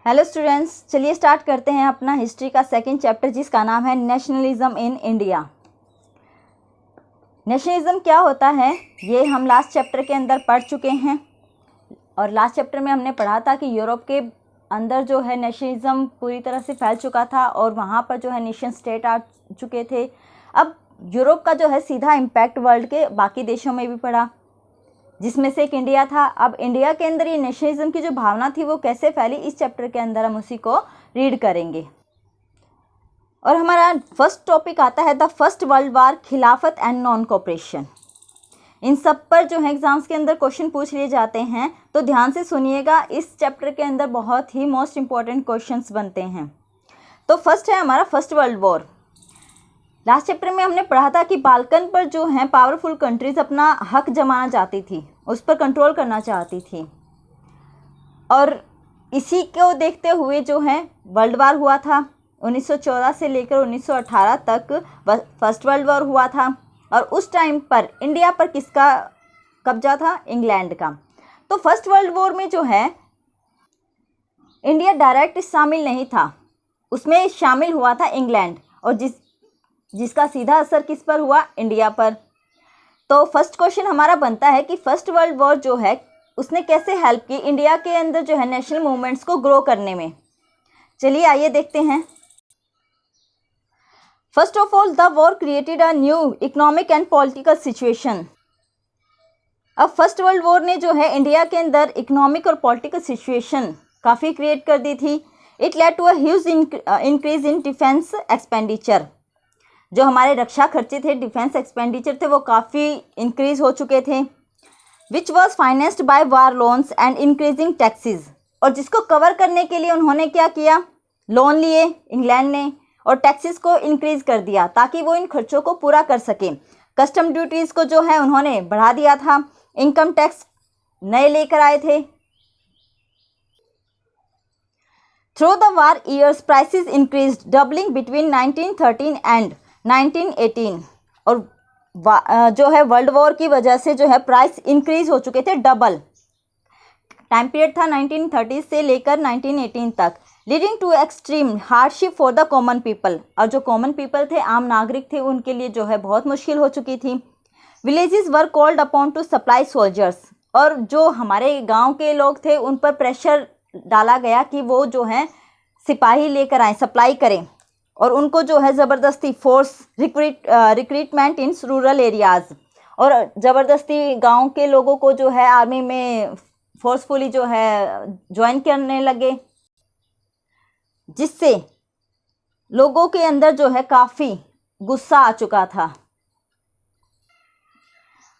Hello students, चलिए start करते हैं अपना हिस्ट्री का सेकंड चैप्टर जिसका नाम है नेशनलिज्म इन इंडिया। नेशनलिज्म क्या होता है ये हम लास्ट चैप्टर के अंदर पढ़ चुके हैं और लास्ट चैप्टर में हमने पढ़ा था कि यूरोप के अंदर जो है नेशनलिज्म पूरी तरह से फैल चुका था और वहाँ पर जो है नेशन स्टेट आ चुके थे। अब यूरोप का जो है सीधा इम्पैक्ट वर्ल्ड के बाकी देशों में भी पड़ा, जिसमें से एक इंडिया था। अब इंडिया के अंदर ये नेशनलिज्म की जो भावना थी वो कैसे फैली, इस चैप्टर के अंदर हम उसी को रीड करेंगे। और हमारा फर्स्ट टॉपिक आता है द फर्स्ट वर्ल्ड वार, खिलाफत एंड नॉन कोऑपरेशन। इन सब पर जो है एग्जाम्स के अंदर क्वेश्चन पूछ लिए जाते हैं, तो ध्यान से सुनिएगा। इस चैप्टर के अंदर बहुत ही मोस्ट इंपॉर्टेंट क्वेश्चंस बनते हैं। तो फर्स्ट है हमारा first world war. Last chapter में हमने पढ़ा था कि बाल्कन पर जो है पावरफुल कंट्रीज अपना हक जमाना चाहती थी, उस पर कंट्रोल करना चाहती थी, और इसी को देखते हुए जो है वर्ल्ड वार हुआ था। 1914 से लेकर 1918 तक फर्स्ट वर्ल्ड वॉर हुआ था और उस टाइम पर इंडिया पर किसका कब्जा था? इंग्लैंड का। तो फर्स्ट वर्ल्ड वॉर में जो है इंडिया डायरेक्ट शामिल नहीं था, उसमें शामिल हुआ था इंग्लैंड, और जिसका सीधा असर किस पर हुआ? इंडिया पर। तो फर्स्ट क्वेश्चन हमारा बनता है कि फर्स्ट वर्ल्ड वॉर जो है उसने कैसे हेल्प की इंडिया के अंदर जो है नेशनल मूवमेंट्स को ग्रो करने में। चलिए आइए देखते हैं। First of all the war created a new economic and political situation. अब फर्स्ट वर्ल्ड वॉर ने जो है इंडिया के अंदर इकोनॉमिक और पॉलिटिकल सिचुएशन काफ़ी क्रिएट कर दी थी। It led to a huge increase in defence expenditure. जो हमारे रक्षा खर्चे थे, डिफेंस एक्सपेंडिचर थे, वो काफ़ी इंक्रीज हो चुके थे। Which was financed by war loans and increasing taxes. और जिसको कवर करने के लिए उन्होंने क्या किया? लोन लिए इंग्लैंड ने और टैक्सेस को इंक्रीज कर दिया ताकि वो इन खर्चों को पूरा कर सके। कस्टम ड्यूटीज़ को जो है उन्होंने बढ़ा दिया था, इनकम टैक्स नए लेकर आए थे। Through the war years prices increased doubling between 1913 and 1918। और जो है वर्ल्ड वॉर की वजह से जो है प्राइस इंक्रीज हो चुके थे, डबल। टाइम पीरियड था 1930 से लेकर 1918 तक, leading to extreme hardship for the common people. और जो कॉमन पीपल थे, आम नागरिक थे, उनके लिए जो है बहुत मुश्किल हो चुकी थी। Villages were called upon two supply soldiers. और जो हमारे गांव के लोग थे उन पर प्रेशर डाला गया कि वो जो है सिपाही लेकर आए, सप्लाई करें, और उनको जो है ज़बरदस्ती force recruitment in rural areas, और ज़बरदस्ती गांव के लोगों को जो है आर्मी में फोर्सफुली जो है ज्वाइन करने लगे, जिससे लोगों के अंदर जो है काफ़ी गुस्सा आ चुका था।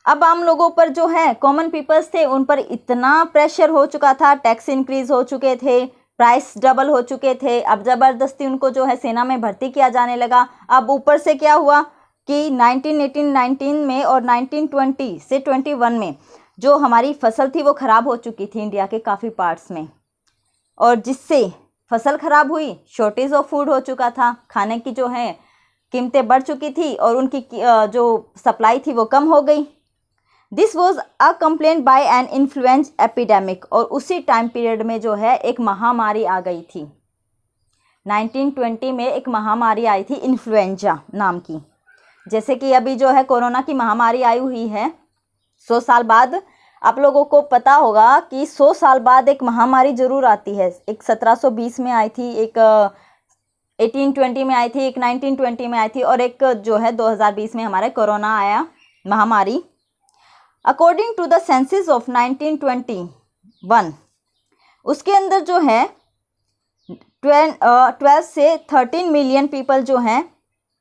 अब आम लोगों पर जो है कॉमन पीपल्स थे उन पर इतना प्रेशर हो चुका था, टैक्स इंक्रीज हो चुके थे, प्राइस डबल हो चुके थे। अब ज़बरदस्ती उनको जो है सेना में भर्ती किया जाने लगा। अब ऊपर से क्या हुआ कि 1918-19 में और 1920 से 21 में जो हमारी फसल थी वो ख़राब हो चुकी थी इंडिया के काफ़ी पार्ट्स में, और जिससे फसल ख़राब हुई, शॉर्टेज ऑफ फूड हो चुका था, खाने की जो है कीमतें बढ़ चुकी थी और उनकी जो सप्लाई थी वो कम हो गई। This was a complaint by an influenza epidemic. और उसी टाइम पीरियड में जो है एक महामारी आ गई थी। 1920 में एक महामारी आई थी इन्फ्लुएंजा नाम की। जैसे कि अभी जो है कोरोना की महामारी आई हुई है 100 साल बाद, आप लोगों को पता होगा कि 100 साल बाद एक महामारी ज़रूर आती है। एक 1720 में आई थी, एक 1820 में आई थी, एक 1920 में आई थी, और एक जो है 2020 में हमारे कोरोना आया महामारी। According to the census of 1921, उसके अंदर जो है 12 से 13 मिलियन पीपल जो हैं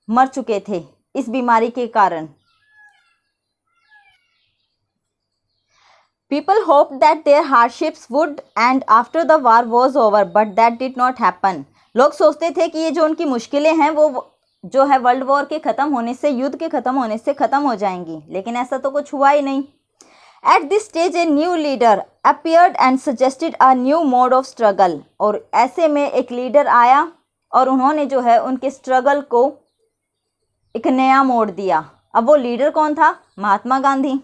मर चुके थे इस बीमारी के कारण। People hope that their hardships would end after the war was over, but that did not happen. लोग सोचते थे कि ये जो उनकी मुश्किलें हैं वो जो है वर्ल्ड वॉर के ख़त्म होने से, युद्ध के ख़त्म होने से ख़त्म हो जाएंगी, लेकिन ऐसा तो कुछ हुआ ही नहीं। At this stage a new leader appeared and suggested a new mode of struggle. और ऐसे में एक लीडर आया और उन्होंने जो है उनके स्ट्रगल को एक नया मोड़ दिया। अब वो लीडर कौन था? महात्मा गांधी।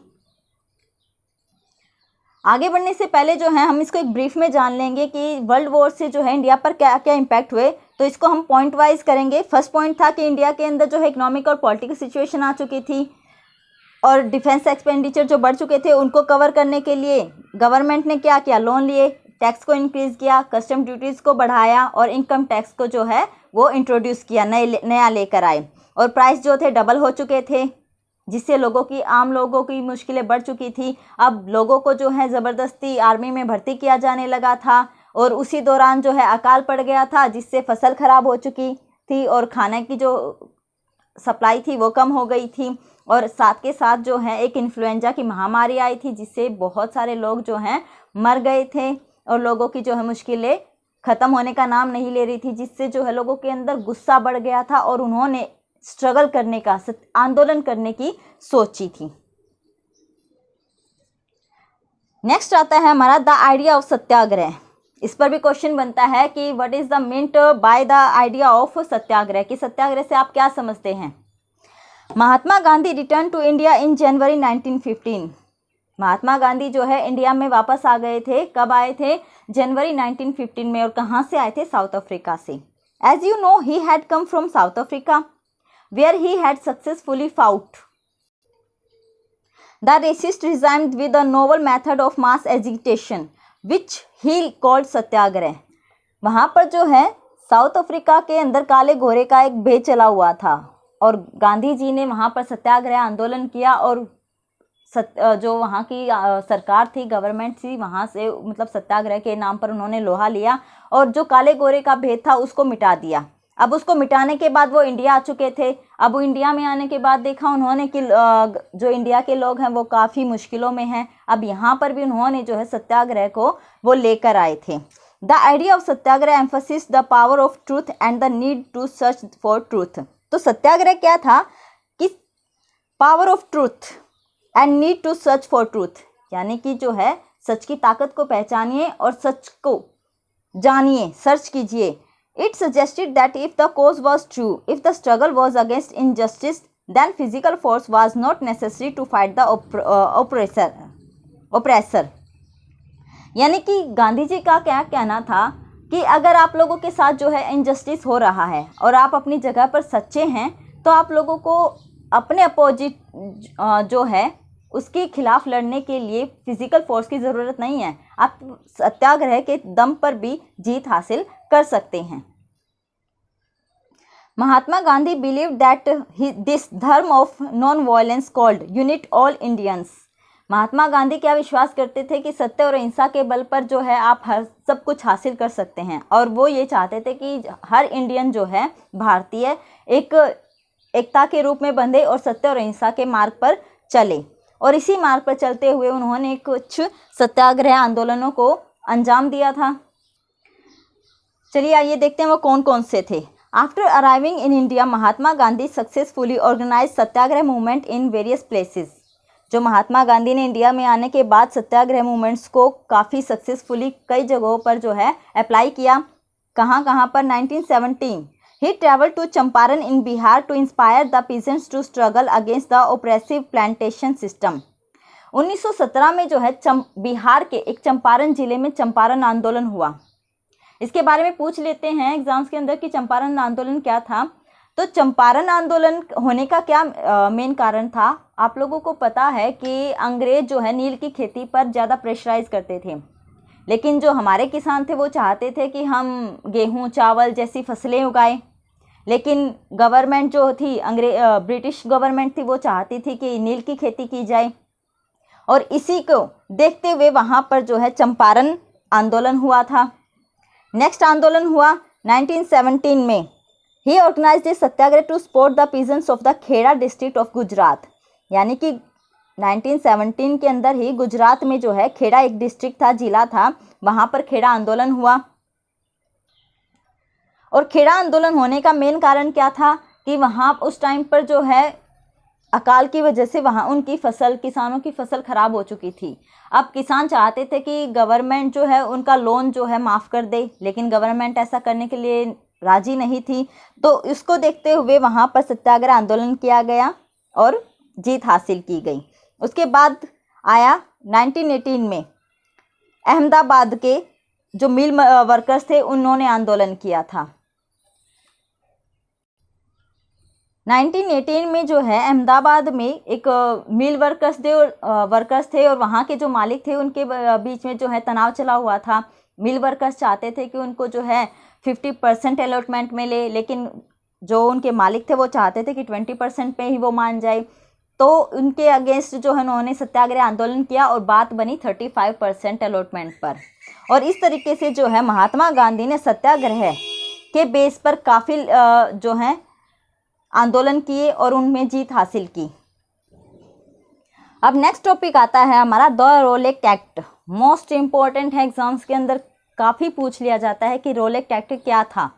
आगे बढ़ने से पहले जो है हम इसको एक ब्रीफ में जान लेंगे कि वर्ल्ड वॉर से जो है इंडिया पर क्या क्या इम्पैक्ट हुए। तो इसको हम पॉइंट वाइज करेंगे। फर्स्ट पॉइंट था कि इंडिया के अंदर जो है इकोनॉमिक और पॉलिटिकल सिचुएशन आ चुकी थी और डिफेंस एक्सपेंडिचर जो बढ़ चुके थे उनको कवर करने के लिए गवर्नमेंट ने क्या किया, लोन लिए, टैक्स को इंक्रीज़ किया, कस्टम ड्यूटीज़ को बढ़ाया और इनकम टैक्स को जो है वो इंट्रोड्यूस किया, नया लेकर आए। और प्राइस जो थे डबल हो चुके थे, जिससे आम लोगों की मुश्किलें बढ़ चुकी थी। अब लोगों को जो है ज़बरदस्ती आर्मी में भर्ती किया जाने लगा था और उसी दौरान जो है अकाल पड़ गया था, जिससे फसल ख़राब हो चुकी थी और खाने की जो सप्लाई थी वो कम हो गई थी। और साथ के साथ जो है एक इन्फ्लुएंजा की महामारी आई थी, जिससे बहुत सारे लोग जो हैं मर गए थे और लोगों की जो है मुश्किलें ख़त्म होने का नाम नहीं ले रही थी, जिससे जो है लोगों के अंदर गुस्सा बढ़ गया था और उन्होंने स्ट्रगल करने का, आंदोलन करने की सोची थी। नेक्स्ट आता है हमारा द आइडिया ऑफ सत्याग्रह। इस पर भी क्वेश्चन बनता है कि what is the meant by the idea of satyagraha, कि सत्याग्रह से आप क्या समझते हैं। Mahatma Gandhi return to India in January 1915। Mahatma Gandhi जो है इंडिया में वापस आ गए थे। कब आए थे? जनवरी 1915 में। और कहाँ से आए थे? साउथ अफ्रीका से। As you know he had come from South Africa where he had successfully fought the racist regime with a novel method of mass agitation which he called सत्याग्रह। वहाँ पर जो है साउथ अफ्रीका के अंदर काले घोड़े का एक भेद चला हुआ था और गांधी जी ने वहाँ पर सत्याग्रह आंदोलन किया और जो वहाँ की सरकार थी, गवर्नमेंट थी, वहाँ से मतलब सत्याग्रह के नाम पर उन्होंने लोहा लिया और जो काले घोड़े का भेद था उसको मिटा दिया। अब उसको मिटाने के बाद वो इंडिया आ चुके थे। अब वो इंडिया में आने के बाद देखा उन्होंने कि जो इंडिया के लोग हैं वो काफ़ी मुश्किलों में हैं। अब यहाँ पर भी उन्होंने जो है सत्याग्रह को वो लेकर आए थे। The idea of satyagraha emphasis the power of truth and the need to search for truth. तो सत्याग्रह क्या था कि power of truth and need to search for truth, यानी कि जो है सच की ताकत को पहचानिए और सच को जानिए, सर्च कीजिए। It suggested that if the cause was true, if the struggle was against injustice, then physical force was not necessary to fight the oppressor। यानी कि गांधी जी का क्या कहना था कि अगर आप लोगों के साथ जो है इनजस्टिस हो रहा है और आप अपनी जगह पर सच्चे हैं, तो आप लोगों को अपने अपोजिट जो है उसके खिलाफ लड़ने के लिए फिजिकल फोर्स की ज़रूरत नहीं है। आप सत्याग्रह के दम पर भी जीत हासिल कर सकते हैं। Mahatma Gandhi believe that this dharma of non violence called unite all Indians. Mahatma Gandhi क्या विश्वास करते थे कि सत्य और अहिंसा के बल पर जो है आप हर सब कुछ हासिल कर सकते हैं और वो ये चाहते थे कि हर इंडियन जो है भारतीय एकता के रूप में बंधे और सत्य और अहिंसा के मार्ग पर चले। और इसी मार्ग पर चलते हुए उन्होंने कुछ सत्याग्रह आंदोलनों को अंजाम दिया था। चलिए आइए देखते हैं वो कौन कौन से थे। After arriving in India Mahatma Gandhi successfully organise satyagraha movement in various places. जो महात्मा गांधी ने इंडिया में आने के बाद सत्याग्रह मूवमेंट्स को काफ़ी सक्सेसफुली कई जगहों पर जो है अप्लाई किया। कहाँ कहाँ पर? 1917 He traveled to Champaran in Bihar to inspire the peasants to struggle against the oppressive plantation system। 1917 में जो है बिहार के एक चंपारण जिले में चंपारण आंदोलन हुआ। इसके बारे में पूछ लेते हैं एग्जाम्स के अंदर कि चंपारण आंदोलन क्या था। तो चंपारण आंदोलन होने का क्या मेन कारण था? आप लोगों को पता है कि अंग्रेज जो है नील की खेती पर ज़्यादा प्रेशराइज करते थे, लेकिन जो हमारे किसान थे वो चाहते थे कि हम गेहूँ चावल जैसी फसलें उगाएं। लेकिन गवर्नमेंट जो थी ब्रिटिश गवर्नमेंट थी वो चाहती थी कि नील की खेती की जाए और इसी को देखते हुए वहाँ पर जो है चंपारण आंदोलन हुआ था। नेक्स्ट आंदोलन हुआ 1917 में। He organised a satyagraha to support the peasants of the Kheda district of Gujarat. यानी कि 1917 के अंदर ही गुजरात में जो है खेड़ा एक डिस्ट्रिक्ट था, जिला था, वहाँ पर खेड़ा आंदोलन हुआ। और खेड़ा आंदोलन होने का मेन कारण क्या था कि वहाँ उस टाइम पर जो है अकाल की वजह से वहाँ उनकी फसल, किसानों की फसल ख़राब हो चुकी थी। अब किसान चाहते थे कि गवर्नमेंट जो है उनका लोन जो है माफ़ कर दे, लेकिन गवर्नमेंट ऐसा करने के लिए राज़ी नहीं थी। तो इसको देखते हुए वहाँ पर सत्याग्रह आंदोलन किया गया और जीत हासिल की गई। उसके बाद आया 1918 में अहमदाबाद के जो मिल वर्कर्स थे उन्होंने आंदोलन किया था। 1918 में जो है अहमदाबाद में एक मिल वर्कर्स थे और वहाँ के जो मालिक थे उनके बीच में जो है तनाव चला हुआ था। मिल वर्कर्स चाहते थे कि उनको जो है 50% अलॉटमेंट मिले, लेकिन जो उनके मालिक थे वो चाहते थे कि 20% पे ही वो मान जाए। तो उनके अगेंस्ट जो है उन्होंने सत्याग्रह आंदोलन किया और बात बनी 35% अलॉटमेंट पर। और इस तरीके से जो है महात्मा गांधी ने सत्याग्रह के बेस पर काफ़ी जो है आंदोलन किए और उनमें जीत हासिल की। अब नेक्स्ट टॉपिक आता है हमारा the Rowlatt Act. Most important है, एग्जाम्स के अंदर काफ़ी पूछ लिया जाता है कि रोलेट एक्ट क्या था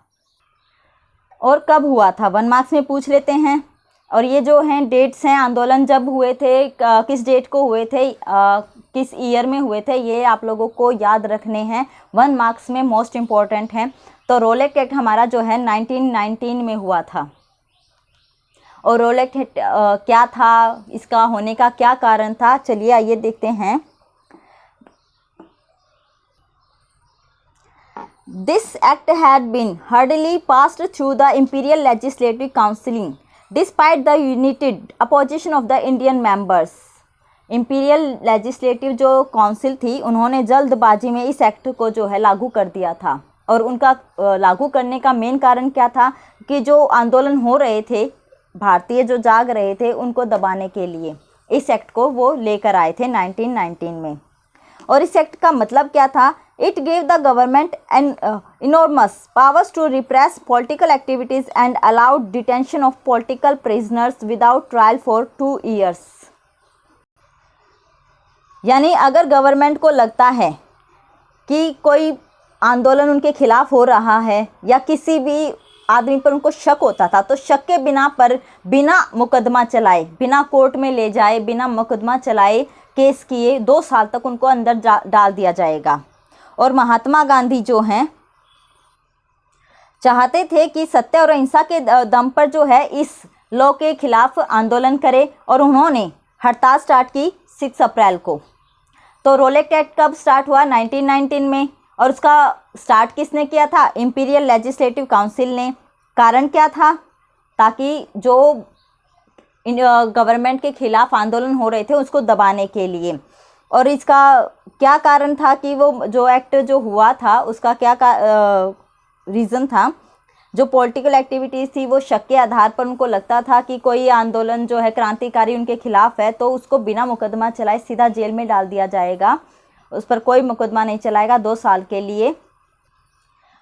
और कब हुआ था। 1 मार्क्स में पूछ लेते हैं। और ये जो हैं डेट्स हैं, आंदोलन जब हुए थे, किस डेट को हुए थे, किस ईयर में हुए थे, ये आप लोगों को याद रखने हैं। 1 मार्क्स में मोस्ट इम्पॉर्टेंट हैं। तो रोलेट एक्ट हमारा जो है 1919 में हुआ था। और रोलेट एक्ट क्या था, इसका होने का क्या कारण था, चलिए आइए देखते हैं। This act had been hurriedly passed through the Imperial Legislative Council despite the united opposition of the Indian members. Imperial legislative जो काउंसिल थी उन्होंने जल्दबाजी में इस एक्ट को जो है लागू कर दिया था। और उनका लागू करने का मेन कारण क्या था कि जो आंदोलन हो रहे थे, भारतीय जो जाग रहे थे, उनको दबाने के लिए इस एक्ट को वो लेकर आए थे 1919 में। और इस एक्ट का मतलब क्या था? It gave the government an enormous powers to repress political activities and allowed detention of political prisoners without trial for 2 years। यानी अगर गवर्नमेंट को लगता है कि कोई आंदोलन उनके खिलाफ हो रहा है या किसी भी आदमी पर उनको शक होता था, तो शक के बिना मुकदमा चलाए, बिना कोर्ट में ले जाए, बिना मुकदमा चलाए, केस किए 2 साल तक उनको अंदर डाल दिया जाएगा। और महात्मा गांधी जो हैं चाहते थे कि सत्य और अहिंसा के दम पर जो है इस लॉ के खिलाफ आंदोलन करे और उन्होंने हड़ताल स्टार्ट की 6 अप्रैल को। तो रोलेट एक्ट कब स्टार्ट हुआ? 1919 में। और उसका स्टार्ट किसने किया था? इंपीरियल लेजिस्लेटिव काउंसिल ने। कारण क्या था? ताकि जो गवर्नमेंट के खिलाफ आंदोलन हो रहे थे उसको दबाने के लिए। और इसका क्या कारण था कि वो जो एक्ट जो हुआ था उसका क्या रीज़न था? जो पॉलिटिकल एक्टिविटीज़ थी वो शक के आधार पर उनको लगता था कि कोई आंदोलन जो है क्रांतिकारी उनके खिलाफ है, तो उसको बिना मुकदमा चलाए सीधा जेल में डाल दिया जाएगा, उस पर कोई मुकदमा नहीं चलाएगा 2 साल के लिए।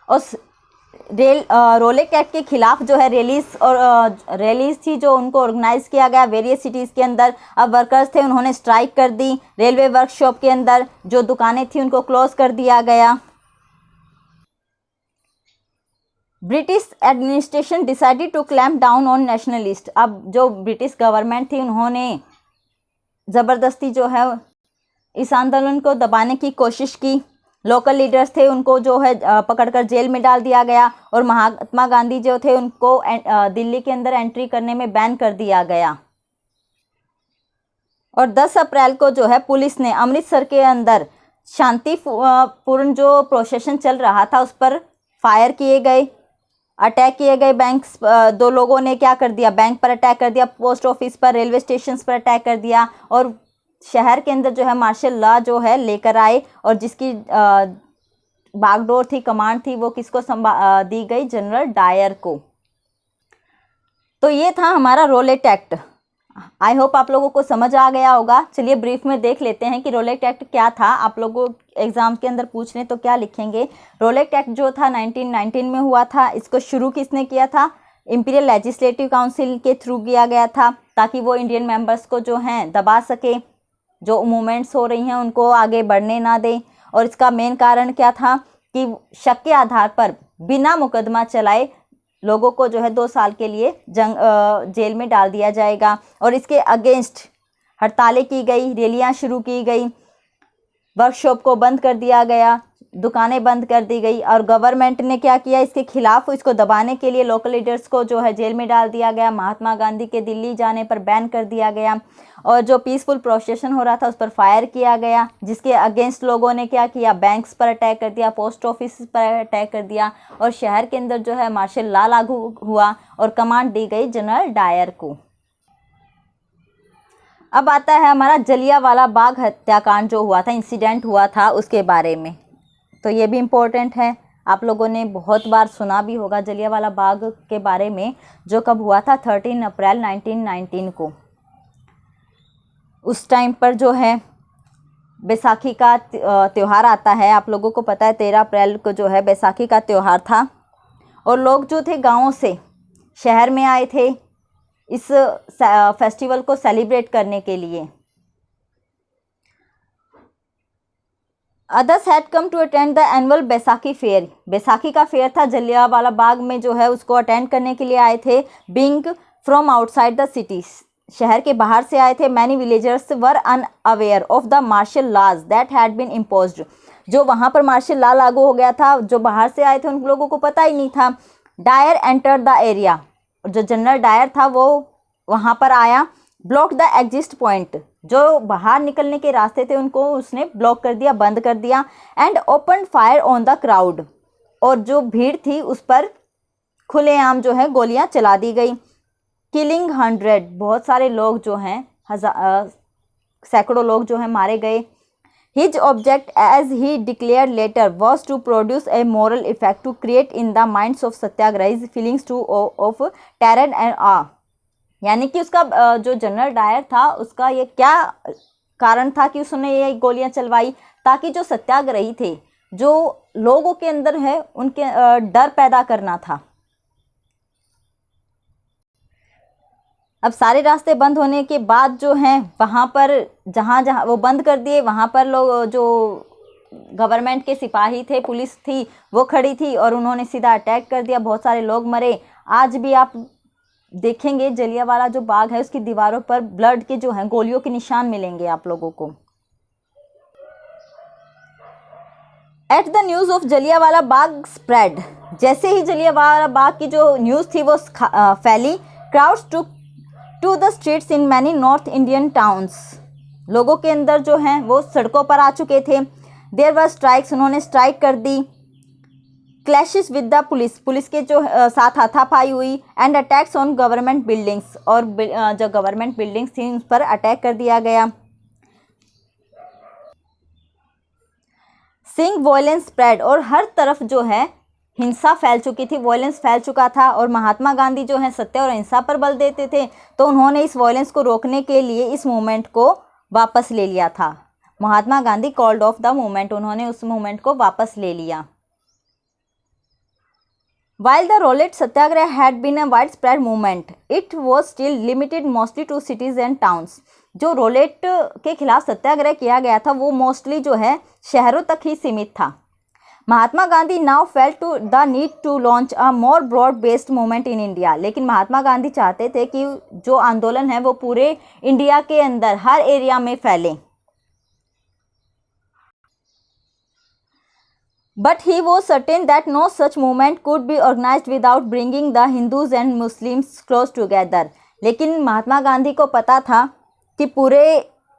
और रोलेट एक्ट के खिलाफ जो है रैलीज थी जो उनको ऑर्गेनाइज किया गया वेरियस सिटीज़ के अंदर। अब वर्कर्स थे, उन्होंने स्ट्राइक कर दी। रेलवे वर्कशॉप के अंदर जो दुकानें थी उनको क्लोज कर दिया गया। British administration decided to clamp down on nationalist. अब जो ब्रिटिश गवर्नमेंट थी उन्होंने ज़बरदस्ती जो है इस आंदोलन को दबाने की कोशिश की। लोकल लीडर्स थे उनको जो है पकड़कर जेल में डाल दिया गया। और महात्मा गांधी जो थे उनको दिल्ली के अंदर एंट्री करने में बैन कर दिया गया। और 10 अप्रैल को जो है पुलिस ने अमृतसर के अंदर शांतिपूर्ण जो प्रोसेशन चल रहा था उस पर फायर किए गए, अटैक किए गए। बैंक्स 2 लोगों ने क्या कर दिया? बैंक पर अटैक कर दिया, पोस्ट ऑफिस पर, रेलवे स्टेशन पर अटैक कर दिया। और शहर के अंदर जो है मार्शल लॉ जो है लेकर आए। और जिसकी बागडोर थी, कमांड थी, वो किसको दी गई? जनरल डायर को। तो ये था हमारा रोलेट एक्ट। आई होप आप लोगों को समझ आ गया होगा। चलिए ब्रीफ में देख लेते हैं कि रोलेट एक्ट क्या था। आप लोगों एग्जाम के अंदर पूछ लें तो क्या लिखेंगे? रोलेट एक्ट जो था 1919 में हुआ था। इसको शुरू किसने किया था? इंपीरियल लेजिस्लेटिव काउंसिल के थ्रू किया गया था, ताकि वो इंडियन मेंबर्स को जो हैं दबा सके, जो मूवमेंट्स हो रही हैं उनको आगे बढ़ने ना दें। और इसका मेन कारण क्या था कि शक के आधार पर बिना मुकदमा चलाए लोगों को जो है 2 साल के लिए जेल में डाल दिया जाएगा। और इसके अगेंस्ट हड़तालें की गई, रैलियां शुरू की गई, वर्कशॉप को बंद कर दिया गया, दुकानें बंद कर दी गई और गवर्नमेंट ने क्या किया, इसके खिलाफ इसको दबाने के लिए लोकल लीडर्स को जो है जेल में डाल दिया गया। महात्मा गांधी के दिल्ली जाने पर बैन कर दिया गया और जो पीसफुल प्रोसेशन हो रहा था उस पर फायर किया गया, जिसके अगेंस्ट लोगों ने क्या किया, बैंक्स पर अटैक कर दिया, पोस्ट ऑफिस पर अटैक कर दिया और शहर के अंदर जो है मार्शल लॉ लागू हुआ और कमांड दी गई जनरल डायर को। अब आता है हमारा जलियांवाला बाग हत्याकांड जो हुआ था, इंसिडेंट हुआ था, उसके बारे में। तो ये भी इम्पोर्टेंट है, आप लोगों ने बहुत बार सुना भी होगा जलियांवाला बाग के बारे में, जो कब हुआ था 13 अप्रैल 1919 को। उस टाइम पर जो है बैसाखी का त्यौहार आता है। आप लोगों को पता है 13 अप्रैल को जो है बैसाखी का त्यौहार था और लोग जो थे गाँव से शहर में आए थे इस फेस्टिवल को सेलिब्रेट करने के लिए। Others had come to attend the annual Baisakhi fair. Baisakhi का फेयर था जलियांवाला बाग में जो है उसको अटेंड करने के लिए आए थे। Being from outside the city, शहर के बाहर से आए थे। Many villagers were unaware of the martial laws that had been imposed. जो वहाँ पर मार्शल लॉ लागू हो गया था, जो बाहर से आए थे उन लोगों को पता ही नहीं था। डायर एंटर द एरिया, जो जनरल डायर था वो वहाँ पर आया। ब्लॉक द एग्जिट पॉइंट, जो बाहर निकलने के रास्ते थे उनको उसने ब्लॉक कर दिया, बंद कर दिया। And open fire on the crowd, और जो भीड़ थी उस पर खुलेआम जो है गोलियां चला दी गई। किलिंग 100, बहुत सारे लोग जो हैं सैकड़ों लोग जो हैं मारे गए। His object as he declared later was to produce a moral effect to create in the minds of satyagrahis feelings to of terror and awe. यानी कि उसका जो जनरल डायर था उसका ये क्या कारण था कि उसने ये गोलियां चलवाई, ताकि जो सत्याग्रही थे, जो लोगों के अंदर है, उनके डर पैदा करना था। अब सारे रास्ते बंद होने के बाद जो हैं वहाँ पर जहाँ जहाँ वो बंद कर दिए, वहाँ पर लोग जो गवर्नमेंट के सिपाही थे, पुलिस थी, वो खड़ी थी और उन्होंने सीधा अटैक कर दिया। बहुत सारे लोग मरे। आज भी आप देखेंगे जलियांवाला जो बाग है उसकी दीवारों पर ब्लड के जो हैं गोलियों के निशान मिलेंगे आप लोगों को। At the news of Jallianwala Bagh spread, जैसे ही जलियांवाला बाग की जो न्यूज़ थी वो फैली, crowds to the streets in many north Indian towns, लोगों के अंदर जो हैं वो सड़कों पर आ चुके थे। देयर वर स्ट्राइक्स, उन्होंने स्ट्राइक कर दी। Clashes with the police, police के जो साथ हाथापाई हुई। And attacks on government buildings, और जो गवर्नमेंट बिल्डिंग्स थी उस पर अटैक कर दिया गया। सिंग वॉयलेंस स्प्रेड, और हर तरफ जो है हिंसा फैल चुकी थी, वॉयलेंस फैल चुका था। और महात्मा गांधी जो है सत्य और अहिंसा पर बल देते थे, तो उन्होंने इस वॉयलेंस को रोकने के लिए इस मूवमेंट को वापस ले लिया था। Mahatma Gandhi called off the movement, उन्होंने उस मूवमेंट को वापस ले लिया। While the Rowlatt Satyagraha had been a widespread movement, it was still limited mostly to cities and towns. जो रोलेट के खिलाफ सत्याग्रह किया गया था वो मोस्टली जो है शहरों तक ही सीमित था। Mahatma Gandhi now felt to the need to launch a more broad based movement in India, लेकिन महात्मा गांधी चाहते थे कि जो आंदोलन है वो पूरे इंडिया के अंदर हर एरिया में फैले। But he was certain that no such movement could be organized without bringing the Hindus and Muslims close together. लेकिन महात्मा गांधी को पता था कि पूरे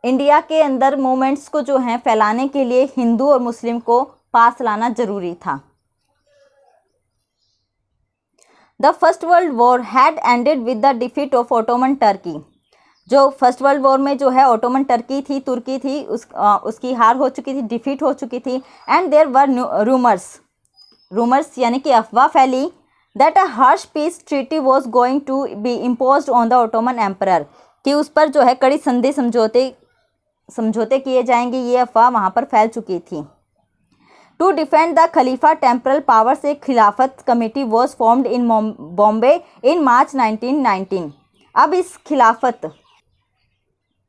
इंडिया के अंदर मूवमेंट्स को जो हैं फैलाने के लिए हिंदू और मुस्लिम को पास लाना जरूरी था। The First World War had ended with the defeat of Ottoman Turkey. जो फर्स्ट वर्ल्ड वॉर में जो है ओटोमन टर्की थी, तुर्की थी, उसकी हार हो चुकी थी, डिफीट हो चुकी थी। एंड देयर वर रूमर्स यानी कि अफवाह फैली that a harsh peace treaty was going to be imposed on the Ottoman emperor, कि उस पर जो है कड़ी संधि समझौते किए जाएंगे। ये अफवाह वहाँ पर फैल चुकी थी। To defend the khalifa temporal powers, एक Khilafat committee was formed in Bombay in March 1919। अब इस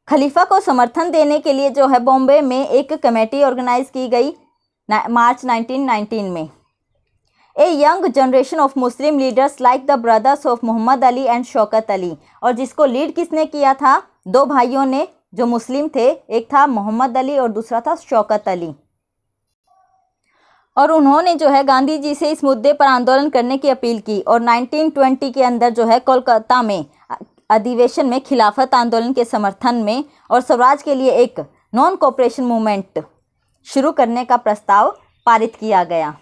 खलीफा को समर्थन देने के लिए जो है बॉम्बे में एक कमेटी ऑर्गेनाइज की गई मार्च 1919 में। A young generation of Muslim leaders like the brothers of Mohammad Ali and Shaukat Ali, और जिसको लीड किसने किया था? दो भाइयों ने जो मुस्लिम थे, एक था मोहम्मद अली और दूसरा था शौकत अली। और उन्होंने जो है गांधी जी से इस मुद्दे पर आंदोलन करने की अपील की और 1920 के अंदर जो है कोलकाता में अधिवेशन में खिलाफत आंदोलन के समर्थन में और स्वराज के लिए एक नॉन कोऑपरेशन मूवमेंट शुरू करने का प्रस्ताव पारित किया गया।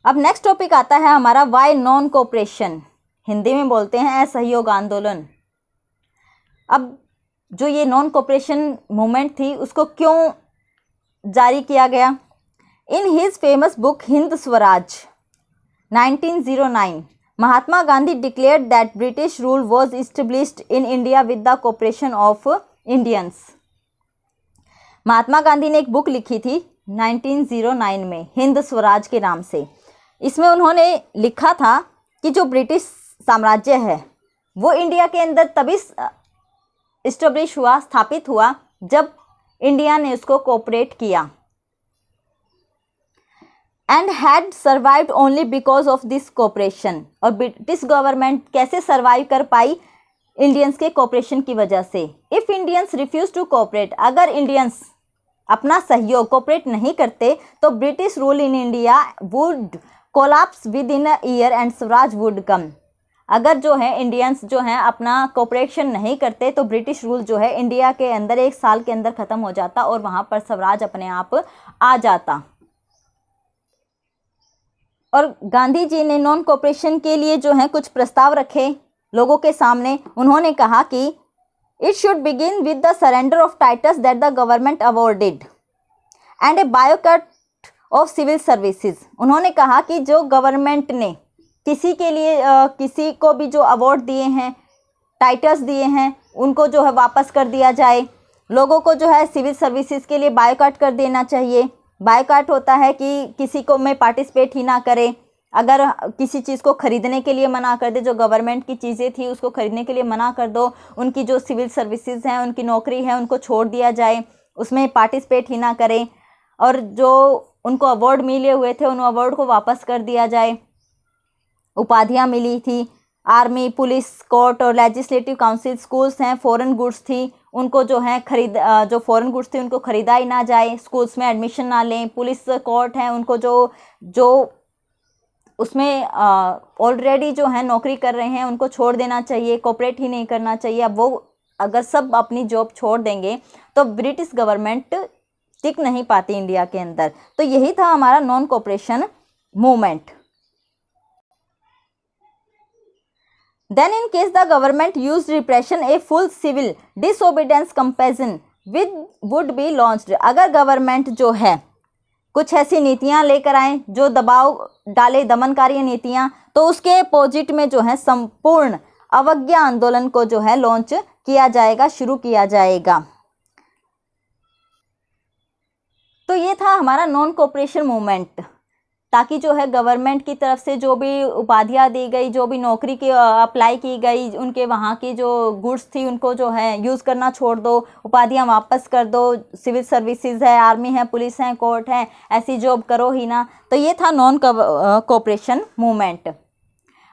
अब नेक्स्ट टॉपिक आता है हमारा वाई नॉन कोऑपरेशन, हिंदी में बोलते हैं असहयोग आंदोलन। अब जो ये नॉन कोऑपरेशन मूवमेंट थी उसको क्यों जारी किया गया? In his famous book Hind Swaraj 1909 Mahatma Gandhi declared that British rule was established in India with the cooperation of Indians. Mahatma Gandhi ने एक बुक लिखी थी 1909 में हिंद स्वराज के नाम से। इसमें उन्होंने लिखा था कि जो ब्रिटिश साम्राज्य है वो इंडिया के अंदर तभी इस्टेब्लिश हुआ, स्थापित हुआ, जब इंडिया ने उसको कोऑपरेट किया and had survived only because of this cooperation. और ब्रिटिश गवर्नमेंट कैसे सर्वाइव कर पाई? इंडियंस के कोऑपरेशन की वजह से। If Indians refuse to cooperate, अगर इंडियंस अपना सहयोग कोऑपरेट नहीं करते तो British rule in India would collapse within a year and swaraj would come. अगर जो है इंडियंस जो हैं अपना कोऑपरेशन नहीं करते तो ब्रिटिश रूल जो है इंडिया के अंदर 1 साल के अंदर ख़त्म हो जाता और वहाँ पर स्वराज अपने आप आ जाता। और गांधी जी ने नॉन कोऑपरेशन के लिए जो है कुछ प्रस्ताव रखे लोगों के सामने। उन्होंने कहा कि it should begin with the surrender of titles that the government awarded and a boycott of civil services. उन्होंने कहा कि जो गवर्नमेंट ने किसी के लिए किसी को भी जो अवार्ड दिए हैं, टाइटल्स दिए हैं, उनको जो है वापस कर दिया जाए। लोगों को जो है सिविल सर्विसेज के लिए बायोकट कर देना चाहिए। बायकॉट होता है कि किसी को में पार्टिसिपेट ही ना करे, अगर किसी चीज़ को ख़रीदने के लिए मना कर दे, जो गवर्नमेंट की चीज़ें थी उसको ख़रीदने के लिए मना कर दो, उनकी जो सिविल सर्विसेज हैं, उनकी नौकरी है, उनको छोड़ दिया जाए, उसमें पार्टिसिपेट ही ना करें। और जो उनको अवार्ड मिले हुए थे उन अवार्ड को वापस कर दिया जाए। उपाधियाँ मिली थी, आर्मी, पुलिस, कोर्ट और लेजिस्लेटिव काउंसिल, स्कूल्स हैं, फॉरेन गुड्स थी, उनको जो है जो फॉरेन गुड्स थी उनको ख़रीदा ही ना जाए, स्कूल्स में एडमिशन ना लें। पुलिस कोर्ट हैं, उनको जो उसमें ऑलरेडी जो है नौकरी कर रहे हैं उनको छोड़ देना चाहिए, कोऑपरेट ही नहीं करना चाहिए। अब वो अगर सब अपनी जॉब छोड़ देंगे तो ब्रिटिश गवर्नमेंट टिक नहीं पाती इंडिया के अंदर। तो यही था हमारा non cooperation movement. Then in case the government used repression, a full civil disobedience campaign would be launched। अगर गवर्नमेंट जो है कुछ ऐसी नीतियां लेकर आए जो दबाव डाले, दमनकारी नीतियां, तो उसके अपोजिट में जो है संपूर्ण अवज्ञा आंदोलन को जो है लॉन्च किया जाएगा, शुरू किया जाएगा। तो ये था हमारा नॉन कोऑपरेशन मूवमेंट, ताकि जो है गवर्नमेंट की तरफ से जो भी उपाधियाँ दी गई, जो भी नौकरी की अप्लाई की गई, उनके वहाँ की जो गुड्स थी उनको जो है यूज़ करना छोड़ दो, उपाधियाँ वापस कर दो। सिविल सर्विसेज है, आर्मी है, पुलिस है, कोर्ट है, ऐसी जॉब करो ही ना। तो ये था नॉन कोऑपरेशन मूवमेंट।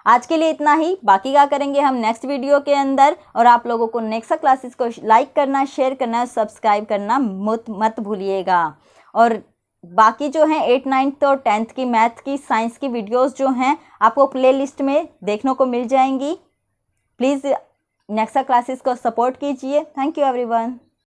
आज के लिए इतना ही, बाकी क्या करेंगे हम नेक्स्ट वीडियो के अंदर। और आप लोगों को नेक्स्ट क्लासेस को लाइक करना, शेयर करना, सब्सक्राइब करना मत भूलिएगा। और बाकी जो है 8th 9th और 10th की मैथ की, साइंस की वीडियोस जो हैं आपको प्लेलिस्ट में देखने को मिल जाएंगी। प्लीज़ नेक्स्ट क्लासेस को सपोर्ट कीजिए। Thank you everyone.